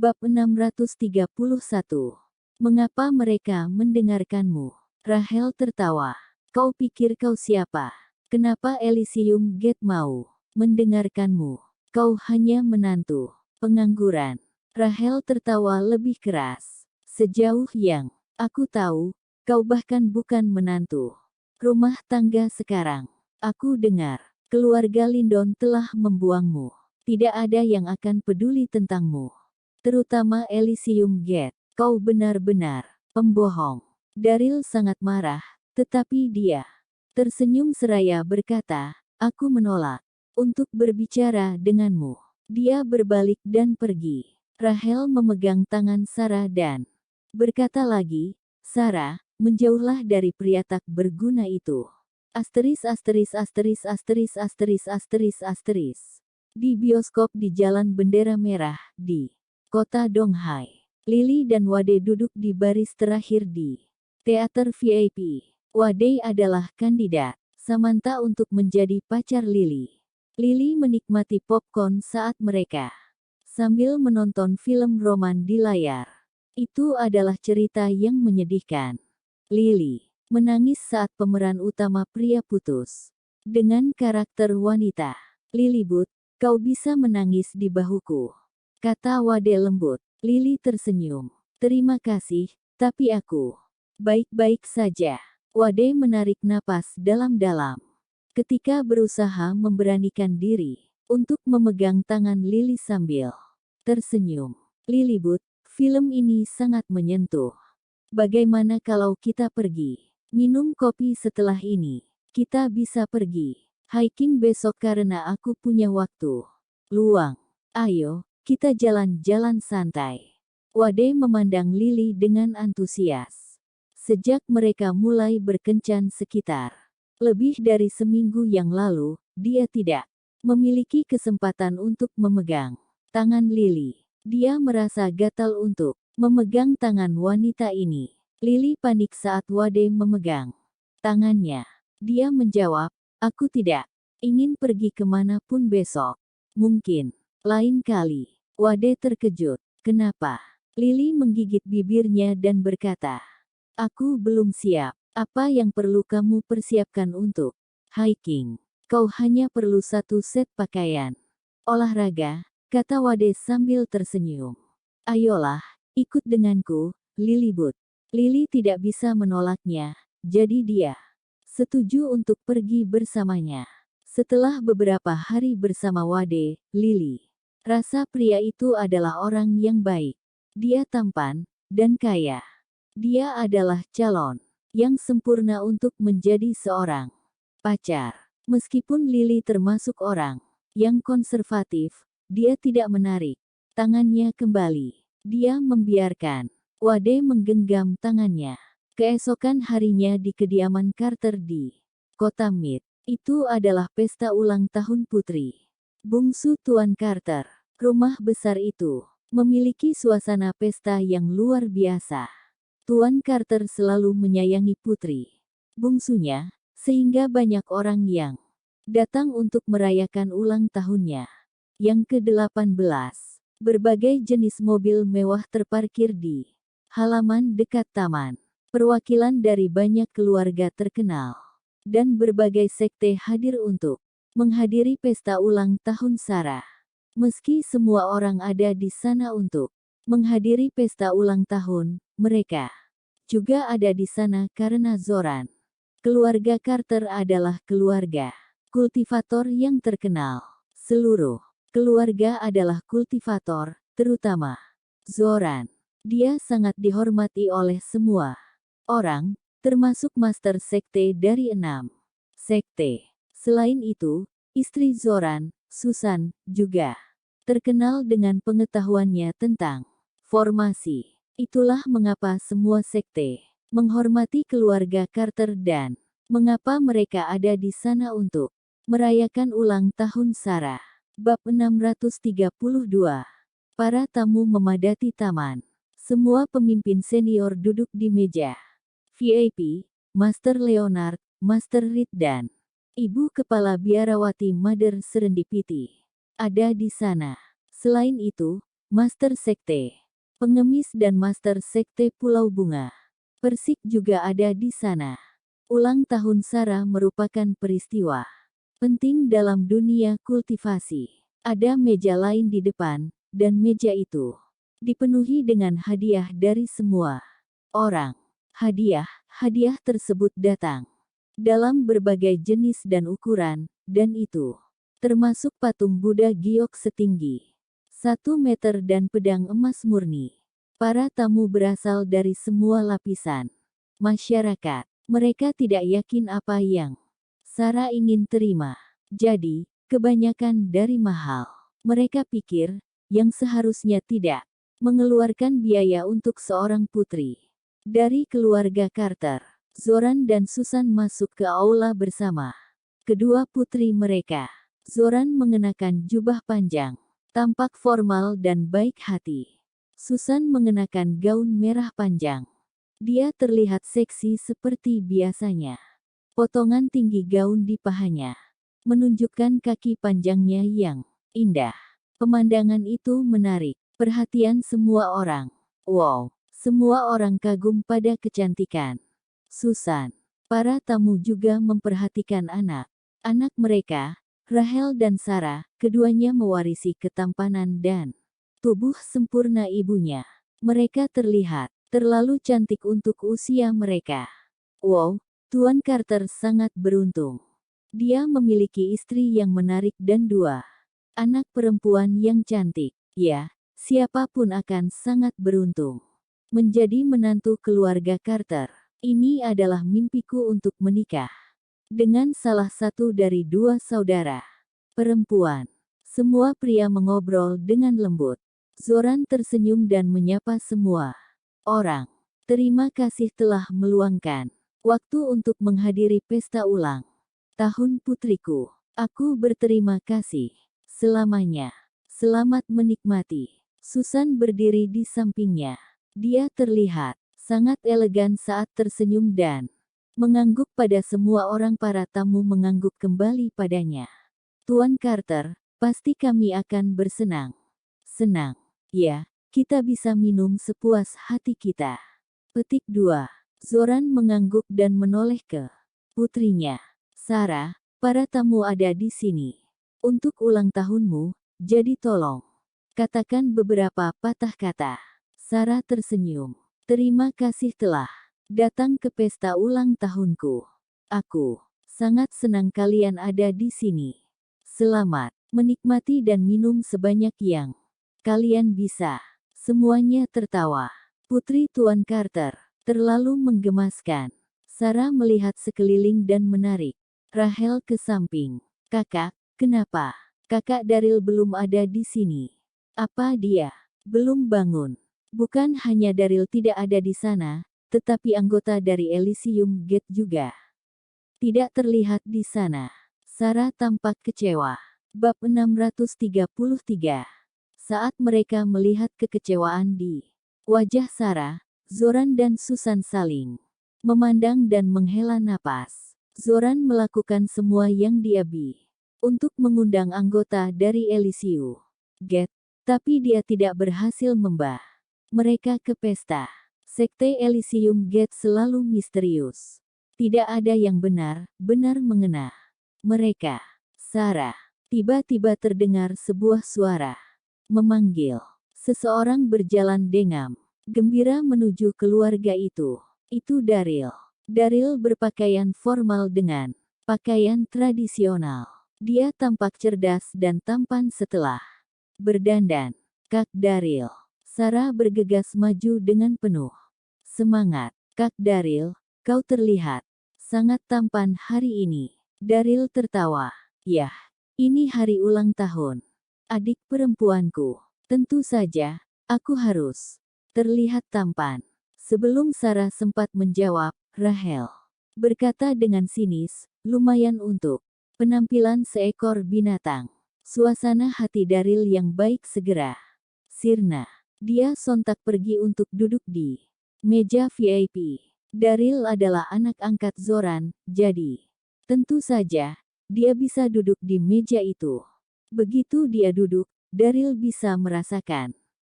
Bab 631. Mengapa mereka mendengarkanmu? Rahel tertawa. Kau pikir kau siapa? Kenapa Elysium Gate mau mendengarkanmu? Kau hanya menantu pengangguran. Rahel tertawa lebih keras. Sejauh yang aku tahu, kau bahkan bukan menantu rumah tangga sekarang. Aku dengar, keluarga Lindon telah membuangmu. Tidak ada yang akan peduli tentangmu. Terutama Elysium Gate. Kau benar-benar pembohong. Daryl sangat marah, tetapi dia tersenyum seraya berkata, aku menolak untuk berbicara denganmu. Dia berbalik dan pergi. Rahel memegang tangan Sarah dan berkata lagi, Sarah, menjauhlah dari pria tak berguna itu. Asteris asteris asteris asteris asteris asteris asteris. Di bioskop di Jalan Bendera Merah, di kota Donghai. Lily dan Wade duduk di baris terakhir di teater VIP. Wade adalah kandidat Samantha untuk menjadi pacar Lily. Lily menikmati popcorn saat mereka sambil menonton film roman di layar. Itu adalah cerita yang menyedihkan. Lily menangis saat pemeran utama pria putus dengan karakter wanita. Lillybut, kau bisa menangis di bahuku, kata Wade lembut. Lily tersenyum. Terima kasih, tapi aku baik-baik saja. Wade menarik napas dalam-dalam ketika berusaha memberanikan diri untuk memegang tangan Lily sambil tersenyum. Lillybut, film ini sangat menyentuh. Bagaimana kalau kita pergi minum kopi setelah ini? Kita bisa pergi hiking besok karena aku punya waktu luang. Ayo, kita jalan-jalan santai. Wade memandang Lily dengan antusias. Sejak mereka mulai berkencan sekitar lebih dari seminggu yang lalu, dia tidak memiliki kesempatan untuk memegang tangan Lily. Dia merasa gatal untuk memegang tangan wanita ini. Lily panik saat Wade memegang tangannya. Dia menjawab, aku tidak ingin pergi kemanapun besok. Mungkin lain kali. Wade terkejut. Kenapa? Lily menggigit bibirnya dan berkata, aku belum siap. Apa yang perlu kamu persiapkan untuk hiking? Kau hanya perlu satu set pakaian olahraga, kata Wade sambil tersenyum. Ayolah, ikut denganku, Lillybut. Lily tidak bisa menolaknya, jadi dia setuju untuk pergi bersamanya. Setelah beberapa hari bersama Wade, Lily rasa pria itu adalah orang yang baik. Dia tampan dan kaya. Dia adalah calon yang sempurna untuk menjadi seorang pacar. Meskipun Lily termasuk orang yang konservatif, dia tidak menarik tangannya kembali. Dia membiarkan Wade menggenggam tangannya. Keesokan harinya di kediaman Carter di kota Mead. Itu adalah pesta ulang tahun putri bungsu Tuan Carter. Rumah besar itu memiliki suasana pesta yang luar biasa. Tuan Carter selalu menyayangi putri bungsunya, sehingga banyak orang yang datang untuk merayakan ulang tahunnya yang ke-18. Berbagai jenis mobil mewah terparkir di halaman dekat taman. Perwakilan dari banyak keluarga terkenal dan berbagai sekte hadir untuk menghadiri pesta ulang tahun Sarah. Meski semua orang ada di sana untuk menghadiri pesta ulang tahun, mereka juga ada di sana karena Zoran. Keluarga Carter adalah keluarga kultivator yang terkenal. Seluruh keluarga adalah kultivator, terutama Zoran. Dia sangat dihormati oleh semua orang, termasuk master sekte dari 6 sekte. Selain itu, istri Zoran, Susan, juga terkenal dengan pengetahuannya tentang formasi. Itulah mengapa semua sekte menghormati keluarga Carter dan mengapa mereka ada di sana untuk merayakan ulang tahun Sarah. Bab 632. Para tamu memadati taman. Semua pemimpin senior duduk di meja VIP, Master Leonard, Master Reed dan Ibu Kepala Biarawati Mother Serendipity ada di sana. Selain itu, Master Sekte Pengemis dan Master Sekte Pulau Bunga. Persik juga ada di sana. Ulang tahun Sarah merupakan peristiwa penting dalam dunia kultivasi. Ada meja lain di depan, dan meja itu dipenuhi dengan hadiah dari semua orang. Hadiah tersebut datang dalam berbagai jenis dan ukuran, dan itu termasuk patung Buddha giok setinggi 1 meter dan pedang emas murni. Para tamu berasal dari semua lapisan masyarakat. Mereka tidak yakin apa yang Sarah ingin terima. Jadi, kebanyakan dari mahal. Mereka pikir, yang seharusnya tidak mengeluarkan biaya untuk seorang putri dari keluarga Carter. Zoran dan Susan masuk ke aula bersama kedua putri mereka. Zoran mengenakan jubah panjang, tampak formal dan baik hati. Susan mengenakan gaun merah panjang. Dia terlihat seksi seperti biasanya. Potongan tinggi gaun di pahanya menunjukkan kaki panjangnya yang indah. Pemandangan itu menarik perhatian semua orang. Wow, semua orang kagum pada kecantikan Susan. Para tamu juga memperhatikan anak mereka, Rahel dan Sarah. Keduanya mewarisi ketampanan dan tubuh sempurna ibunya. Mereka terlihat terlalu cantik untuk usia mereka. Wow, Tuan Carter sangat beruntung. Dia memiliki istri yang menarik dan 2 anak perempuan yang cantik. Ya, siapapun akan sangat beruntung menjadi menantu keluarga Carter. Ini adalah mimpiku untuk menikah dengan salah satu dari 2 saudara perempuan. Semua pria mengobrol dengan lembut. Zoran tersenyum dan menyapa semua orang. Terima kasih telah meluangkan waktu untuk menghadiri pesta ulang tahun putriku. Aku berterima kasih selamanya. Selamat menikmati. Susan berdiri di sampingnya. Dia terlihat sangat elegan saat tersenyum dan mengangguk pada semua orang. Para tamu mengangguk kembali padanya. Tuan Carter, pasti kami akan bersenang. Senang. Ya, kita bisa minum sepuas hati kita. Petik 2. Zoran mengangguk dan menoleh ke putrinya. Sarah, para tamu ada di sini untuk ulang tahunmu, jadi tolong katakan beberapa patah kata. Sarah tersenyum. Terima kasih telah datang ke pesta ulang tahunku. Aku sangat senang kalian ada di sini. Selamat menikmati dan minum sebanyak yang kalian bisa. Semuanya tertawa. Putri Tuan Carter terlalu menggemaskan. Sarah melihat sekeliling dan menarik Rahel ke samping. Kakak, kenapa? Kakak Daryl belum ada di sini. Apa dia belum bangun? Bukan hanya Daryl tidak ada di sana, tetapi anggota dari Elysium Gate juga tidak terlihat di sana. Sarah tampak kecewa. Bab 633. Saat mereka melihat kekecewaan di wajah Sarah, Zoran dan Susan saling memandang dan menghela napas. Zoran melakukan semua yang dia bisa untuk mengundang anggota dari Elysium Gate, tapi dia tidak berhasil membawa mereka ke pesta. Sekte Elysium Gate selalu misterius. Tidak ada yang benar-benar mengena mereka. Sarah, tiba-tiba terdengar sebuah suara memanggil. Seseorang berjalan dengan gembira menuju keluarga itu. Itu Daryl. Daryl berpakaian formal dengan pakaian tradisional. Dia tampak cerdas dan tampan setelah berdandan. Kak Daryl. Sarah bergegas maju dengan penuh semangat. Kak Daryl, kau terlihat sangat tampan hari ini. Daryl tertawa. Yah, ini hari ulang tahun adik perempuanku. Tentu saja, aku harus terlihat tampan. Sebelum Sarah sempat menjawab, Rahel berkata dengan sinis, lumayan untuk penampilan seekor binatang. Suasana hati Daryl yang baik segera sirna. Dia sontak pergi untuk duduk di meja VIP. Daryl adalah anak angkat Zoran, jadi tentu saja dia bisa duduk di meja itu. Begitu dia duduk, Daryl bisa merasakan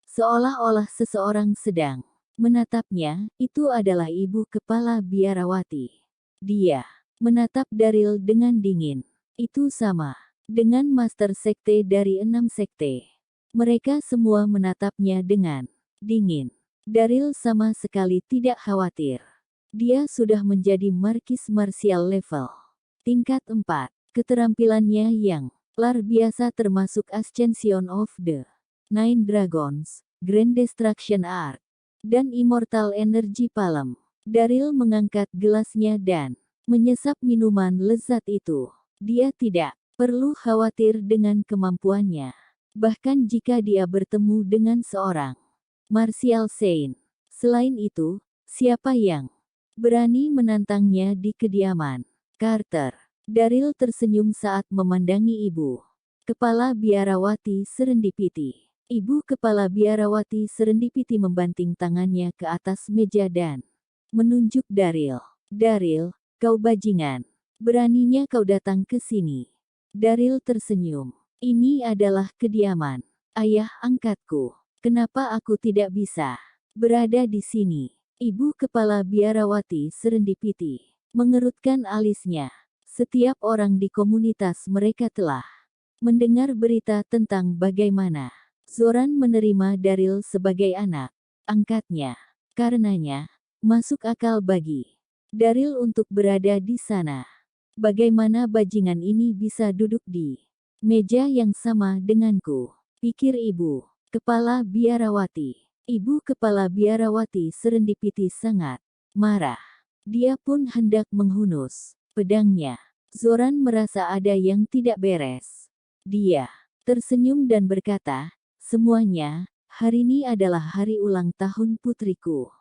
Seolah-olah seseorang sedang menatapnya. Itu adalah ibu kepala biarawati. Dia menatap Daryl dengan dingin. Itu sama dengan master sekte dari 6 sekte. Mereka semua menatapnya dengan dingin. Daryl sama sekali tidak khawatir. Dia sudah menjadi markis martial level tingkat 4. Keterampilannya yang luar biasa termasuk Ascension of the Nine Dragons, Grand Destruction Art, dan Immortal Energy Palm. Daryl mengangkat gelasnya dan menyesap minuman lezat itu. Dia tidak perlu khawatir dengan kemampuannya. Bahkan jika dia bertemu dengan seorang Martial Saint. Selain itu, siapa yang berani menantangnya di kediaman Carter? Daryl tersenyum saat memandangi ibu kepala biarawati Serendipity. Ibu kepala biarawati Serendipity membanting tangannya ke atas meja dan menunjuk Daryl. Daryl, kau bajingan. Beraninya kau datang ke sini. Daryl tersenyum. Ini adalah kediaman ayah angkatku. Kenapa aku tidak bisa berada di sini? Ibu kepala biarawati Serendipity mengerutkan alisnya. Setiap orang di komunitas mereka telah mendengar berita tentang bagaimana Zoran menerima Daryl sebagai anak angkatnya. Karenanya, masuk akal bagi Daryl untuk berada di sana. Bagaimana bajingan ini bisa duduk di meja yang sama denganku? Pikir ibu kepala biarawati. Ibu kepala biarawati Serendipity sangat marah. Dia pun hendak menghunus pedangnya. Zoran merasa ada yang tidak beres. Dia tersenyum dan berkata, semuanya, hari ini adalah hari ulang tahun putriku.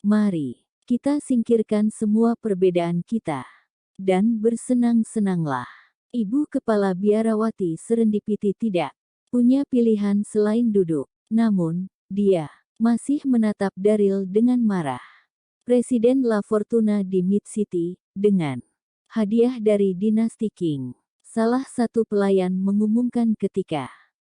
Mari, kita singkirkan semua perbedaan kita. Dan bersenang-senanglah. Ibu kepala biarawati Serendipity tidak punya pilihan selain duduk. Namun, dia masih menatap Daryl dengan marah. Presiden La Fortuna di Mid City, dengan hadiah dari dinasti King. Salah satu pelayan mengumumkan ketika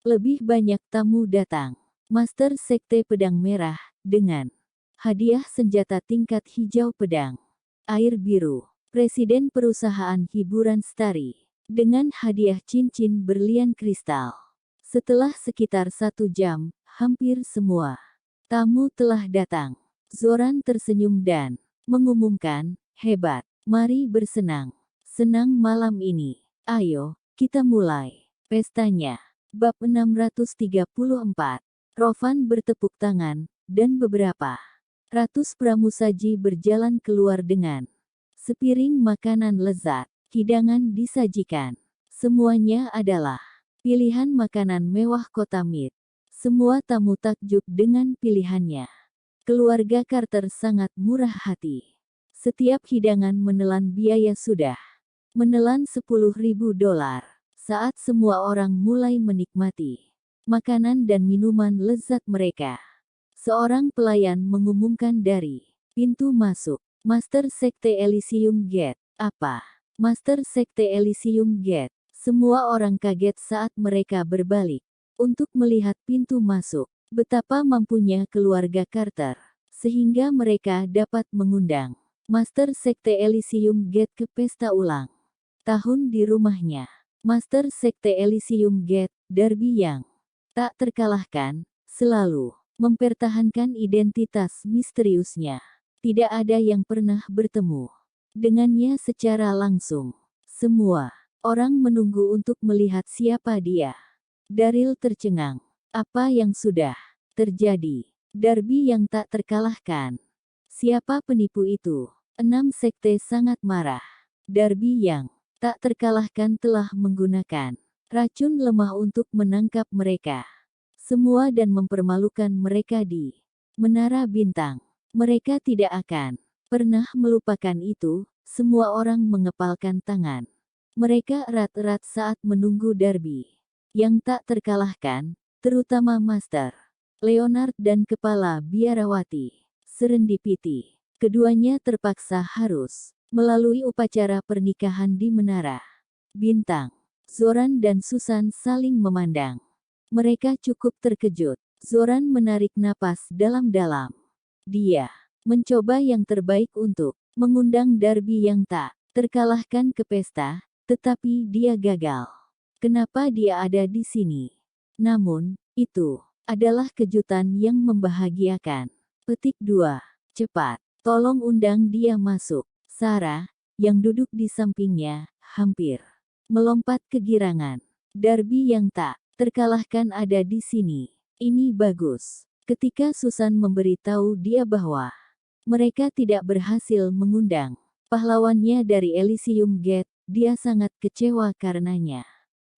lebih banyak tamu datang. Master Sekte Pedang Merah, dengan hadiah senjata tingkat hijau pedang air biru. Presiden perusahaan hiburan Starry, dengan hadiah cincin berlian kristal. Setelah sekitar 1 jam, hampir semua tamu telah datang. Zoran tersenyum dan mengumumkan, hebat, mari bersenang. Senang malam ini. Ayo, kita mulai pestanya. Bab 634. Rovan bertepuk tangan, dan beberapa ratus pramusaji berjalan keluar dengan sepiring makanan lezat. Hidangan disajikan. Semuanya adalah pilihan makanan mewah kota Mid. Semua tamu takjub dengan pilihannya. Keluarga Carter sangat murah hati. Setiap hidangan menelan biaya sudah menelan $10.000. Saat semua orang mulai menikmati makanan dan minuman lezat mereka, seorang pelayan mengumumkan dari pintu masuk, Master Sekte Elysium Gate. Apa? Master Sekte Elysium Gate. Semua orang kaget saat mereka berbalik untuk melihat pintu masuk. Betapa mampunya keluarga Carter, sehingga mereka dapat mengundang Master Sekte Elysium Gate ke pesta ulang tahun di rumahnya. Master Sekte Elysium Gate, Darby yang tak terkalahkan, selalu mempertahankan identitas misteriusnya. Tidak ada yang pernah bertemu dengannya secara langsung. Semua orang menunggu untuk melihat siapa dia. Daryl tercengang. Apa yang sudah terjadi? Darby yang tak terkalahkan. Siapa penipu itu? 6 sekte sangat marah. Darby yang tak terkalahkan telah menggunakan racun lemah untuk menangkap mereka semua dan mempermalukan mereka di Menara Bintang. Mereka tidak akan pernah melupakan itu. Semua orang mengepalkan tangan mereka erat-erat saat menunggu Darby yang tak terkalahkan, terutama Master Leonard dan Kepala Biarawati Serendipity. Keduanya terpaksa harus melalui upacara pernikahan di Menara Bintang. Zoran dan Susan saling memandang. Mereka cukup terkejut. Zoran menarik napas dalam-dalam. Dia mencoba yang terbaik untuk mengundang Darby yang tak terkalahkan ke pesta, tetapi dia gagal. Kenapa dia ada di sini? Namun, itu adalah kejutan yang membahagiakan. Petik 2. Cepat, tolong undang dia masuk. Sarah, yang duduk di sampingnya, hampir melompat kegirangan. Darby yang tak terkalahkan ada di sini. Ini bagus. Ketika Susan memberitahu dia bahwa mereka tidak berhasil mengundang pahlawannya dari Elysium Gate, dia sangat kecewa karenanya.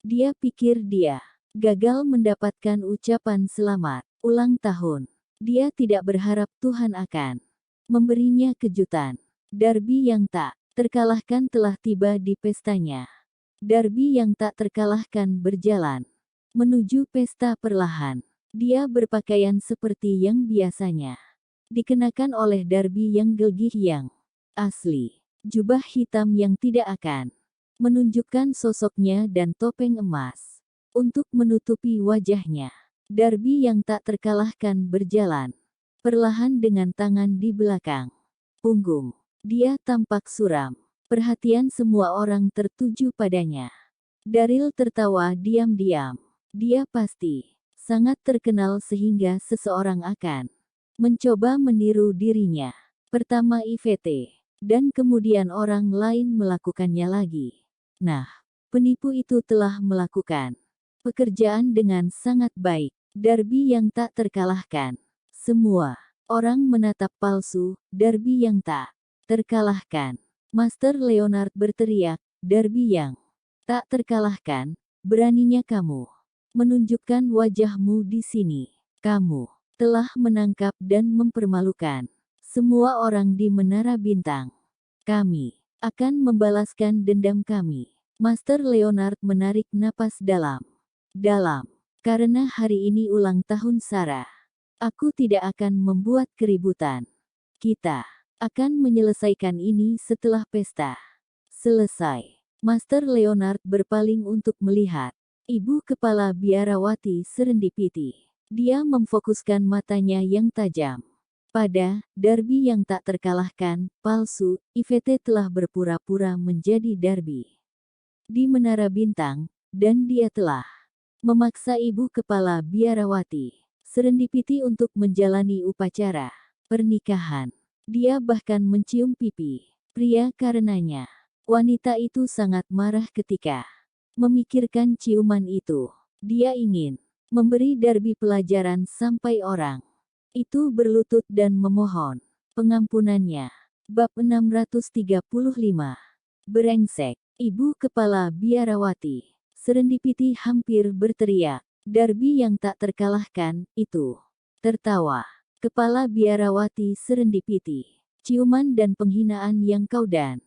Dia pikir dia gagal mendapatkan ucapan selamat ulang tahun. Dia tidak berharap Tuhan akan memberinya kejutan. Darby yang tak terkalahkan telah tiba di pestanya. Darby yang tak terkalahkan berjalan menuju pesta perlahan. Dia berpakaian seperti yang biasanya dikenakan oleh Darby yang gigih yang asli. Jubah hitam yang tidak akan menunjukkan sosoknya dan topeng emas untuk menutupi wajahnya. Darby yang tak terkalahkan berjalan perlahan dengan tangan di belakang punggung. Dia tampak suram. Perhatian semua orang tertuju padanya. Daryl tertawa diam-diam. Dia pasti sangat terkenal sehingga seseorang akan mencoba meniru dirinya. Pertama Yvette, dan kemudian orang lain melakukannya lagi. Nah, penipu itu telah melakukan pekerjaan dengan sangat baik. Darby yang tak terkalahkan. Semua orang menatap palsu, Darby yang tak terkalahkan. Master Leonard berteriak, Darby yang tak terkalahkan, beraninya kamu menunjukkan wajahmu di sini. Kamu telah menangkap dan mempermalukan semua orang di Menara Bintang. Kami akan membalaskan dendam kami. Master Leonard menarik napas dalam. Karena hari ini ulang tahun Sarah, aku tidak akan membuat keributan. Kita akan menyelesaikan ini setelah pesta selesai. Master Leonard berpaling untuk melihat ibu kepala biarawati Serendipity. Dia memfokuskan matanya yang tajam pada Darby yang tak terkalahkan, palsu. Yvette telah berpura-pura menjadi Darby di Menara Bintang, dan dia telah memaksa ibu kepala biarawati Serendipity untuk menjalani upacara pernikahan. Dia bahkan mencium pipi pria karenanya. Wanita itu sangat marah ketika memikirkan ciuman itu. Dia ingin memberi Darby pelajaran sampai orang itu berlutut dan memohon pengampunannya. Bab 635. Brengsek. Ibu kepala biarawati Serendipity hampir berteriak. Darby yang tak terkalahkan, itu tertawa. Kepala biarawati Serendipity. Ciuman dan penghinaan yang kau dan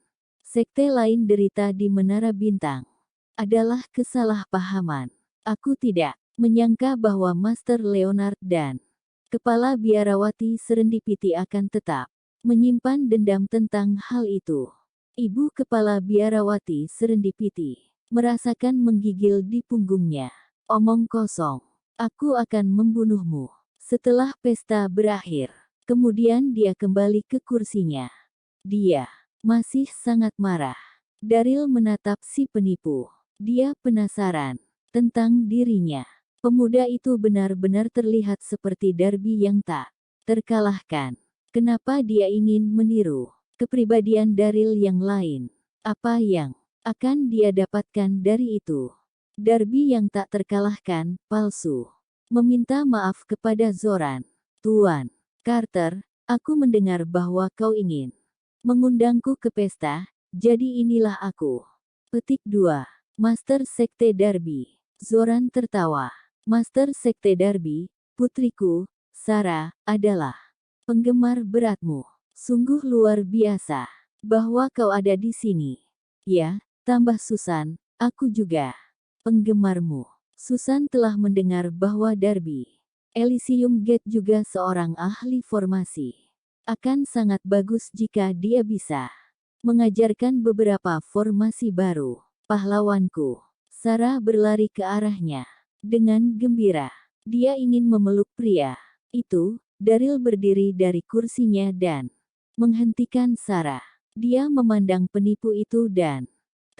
sekte lain derita di Menara Bintang adalah kesalahpahaman. Aku tidak menyangka bahwa Master Leonard dan Kepala biarawati Serendipity akan tetap menyimpan dendam tentang hal itu. Ibu kepala biarawati Serendipity merasakan menggigil di punggungnya. Omong kosong. Aku akan membunuhmu. Setelah pesta berakhir, kemudian dia kembali ke kursinya. Dia masih sangat marah. Daryl menatap si penipu. Dia penasaran tentang dirinya. Pemuda itu benar-benar terlihat seperti Darby yang tak terkalahkan. Kenapa dia ingin meniru kepribadian Daryl yang lain? Apa yang akan dia dapatkan dari itu? Darby yang tak terkalahkan, palsu. Meminta maaf kepada Zoran. Tuan Carter, aku mendengar bahwa kau ingin mengundangku ke pesta, jadi inilah aku. Petik 2. Master Sekte Darby. Zoran tertawa. Master Sekte Darby, putriku, Sarah, adalah penggemar beratmu. Sungguh luar biasa bahwa kau ada di sini. Ya, tambah Susan, aku juga penggemarmu. Susan telah mendengar bahwa Darby Elysium Gate juga seorang ahli formasi. Akan sangat bagus jika dia bisa mengajarkan beberapa formasi baru. Pahlawanku. Sarah berlari ke arahnya dengan gembira. Dia ingin memeluk pria itu. Daryl berdiri dari kursinya dan menghentikan Sarah. Dia memandang penipu itu dan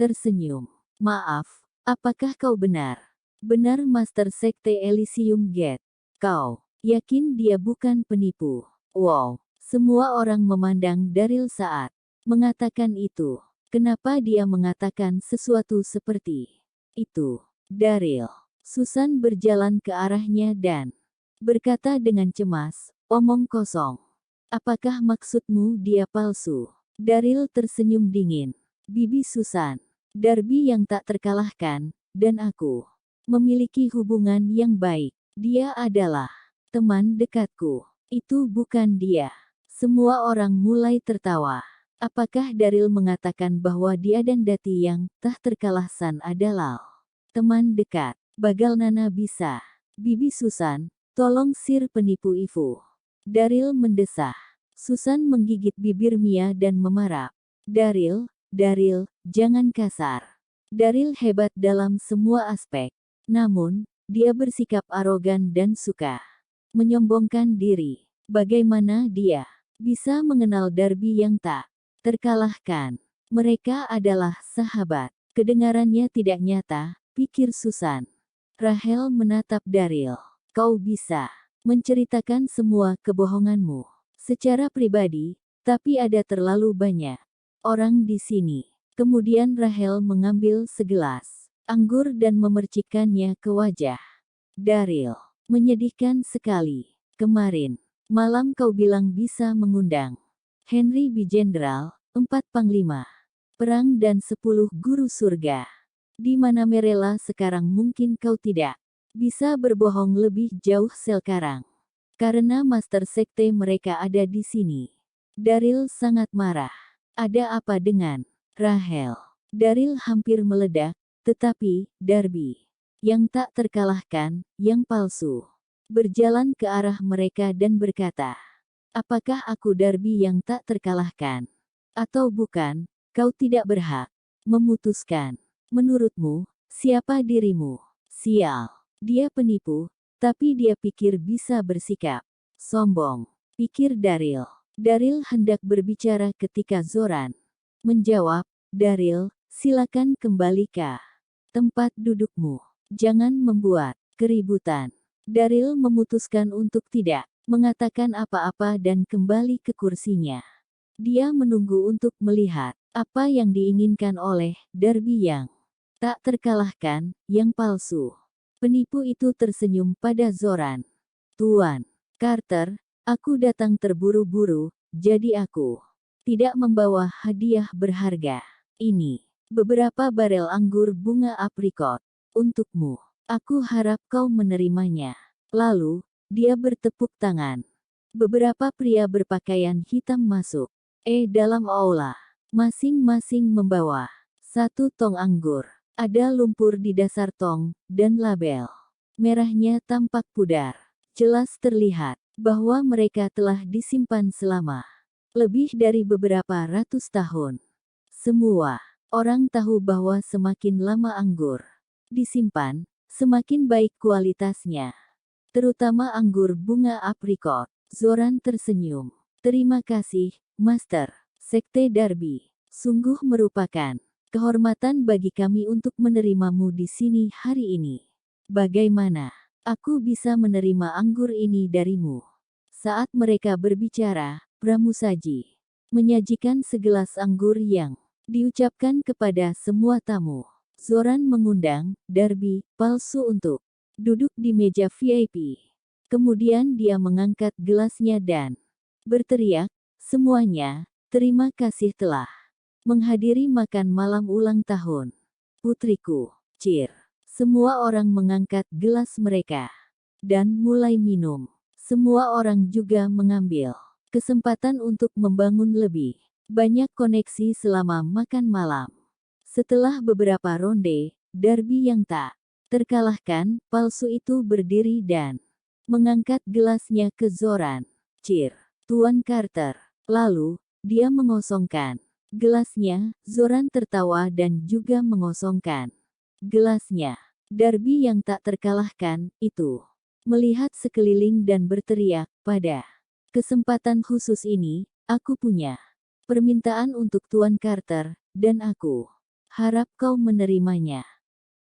tersenyum. Maaf, apakah kau benar? Benar Master Sekte Elysium Gate. Kau yakin dia bukan penipu? Wow, semua orang memandang Daryl saat mengatakan itu. Kenapa dia mengatakan sesuatu seperti itu? Daryl. Susan berjalan ke arahnya dan berkata dengan cemas, omong kosong. Apakah maksudmu dia palsu? Daryl tersenyum dingin. Bibi Susan. Darby yang tak terkalahkan, dan aku memiliki hubungan yang baik. Dia adalah teman dekatku. Itu bukan dia. Semua orang mulai tertawa. Apakah Daryl mengatakan bahwa dia dan Dati yang tak terkalahkan adalah teman dekat? Bagalnana bisa. Bibi Susan, tolong sir penipu Ibu. Daryl mendesah. Susan menggigit bibir Mia dan memarah. Daryl, jangan kasar. Daryl hebat dalam semua aspek. Namun, dia bersikap arogan dan suka menyombongkan diri. Bagaimana dia bisa mengenal Darby yang tak terkalahkan? Mereka adalah sahabat. Kedengarannya tidak nyata, pikir Susan. Rachel menatap Daryl. Kau bisa menceritakan semua kebohonganmu secara pribadi, tapi ada terlalu banyak orang di sini. Kemudian Rachel mengambil segelas anggur dan memercikkannya ke wajah Daryl. Menyedihkan sekali. Kemarin malam kau bilang bisa mengundang Henry B. Jenderal, 4 Panglima Perang dan 10 Guru Surga. Di mana Merela sekarang mungkin kau tidak bisa berbohong lebih jauh sekarang. Karena Master Sekte mereka ada di sini. Daryl sangat marah. Ada apa dengan Rachel? Daryl hampir meledak, tetapi Darby yang tak terkalahkan, yang palsu, berjalan ke arah mereka dan berkata, apakah aku Darby yang tak terkalahkan? Atau bukan, kau tidak berhak memutuskan. Menurutmu, siapa dirimu? Sial. Dia penipu, tapi dia pikir bisa bersikap sombong, pikir Daryl. Daryl hendak berbicara ketika Zoran menjawab, Daryl, silakan kembali ke tempat dudukmu. Jangan membuat keributan. Daryl memutuskan untuk tidak mengatakan apa-apa dan kembali ke kursinya. Dia menunggu untuk melihat apa yang diinginkan oleh Darby yang tak terkalahkan, yang palsu. Penipu itu tersenyum pada Zoran. Tuan Carter, aku datang terburu-buru, jadi aku tidak membawa hadiah berharga. Ini beberapa barel anggur bunga aprikot untukmu. Aku harap kau menerimanya. Lalu, dia bertepuk tangan. Beberapa pria berpakaian hitam masuk dalam aula. Masing-masing membawa satu tong anggur. Ada lumpur di dasar tong, dan label merahnya tampak pudar. Jelas terlihat bahwa mereka telah disimpan selama lebih dari beberapa ratus tahun. Semua orang tahu bahwa semakin lama anggur disimpan, semakin baik kualitasnya. Terutama anggur bunga aprikot. Zoran tersenyum. Terima kasih, Master Sekte Darby. Sungguh merupakan kehormatan bagi kami untuk menerimamu di sini hari ini. Bagaimana aku bisa menerima anggur ini darimu? Saat mereka berbicara, pramusaji menyajikan segelas anggur yang diucapkan kepada semua tamu. Zoran mengundang Darby palsu untuk duduk di meja VIP. Kemudian dia mengangkat gelasnya dan berteriak, semuanya, terima kasih telah menghadiri makan malam ulang tahun putriku. Cheer. Semua orang mengangkat gelas mereka dan mulai minum. Semua orang juga mengambil kesempatan untuk membangun lebih banyak koneksi selama makan malam. Setelah beberapa ronde, Darby yang tak terkalahkan, palsu itu berdiri dan mengangkat gelasnya ke Zoran. Cheer. Tuan Carter. Lalu, dia mengosongkan gelasnya. Zoran tertawa dan juga mengosongkan gelasnya. Darby yang tak terkalahkan, itu melihat sekeliling dan berteriak, pada kesempatan khusus ini, aku punya permintaan untuk Tuan Carter, dan aku harap kau menerimanya.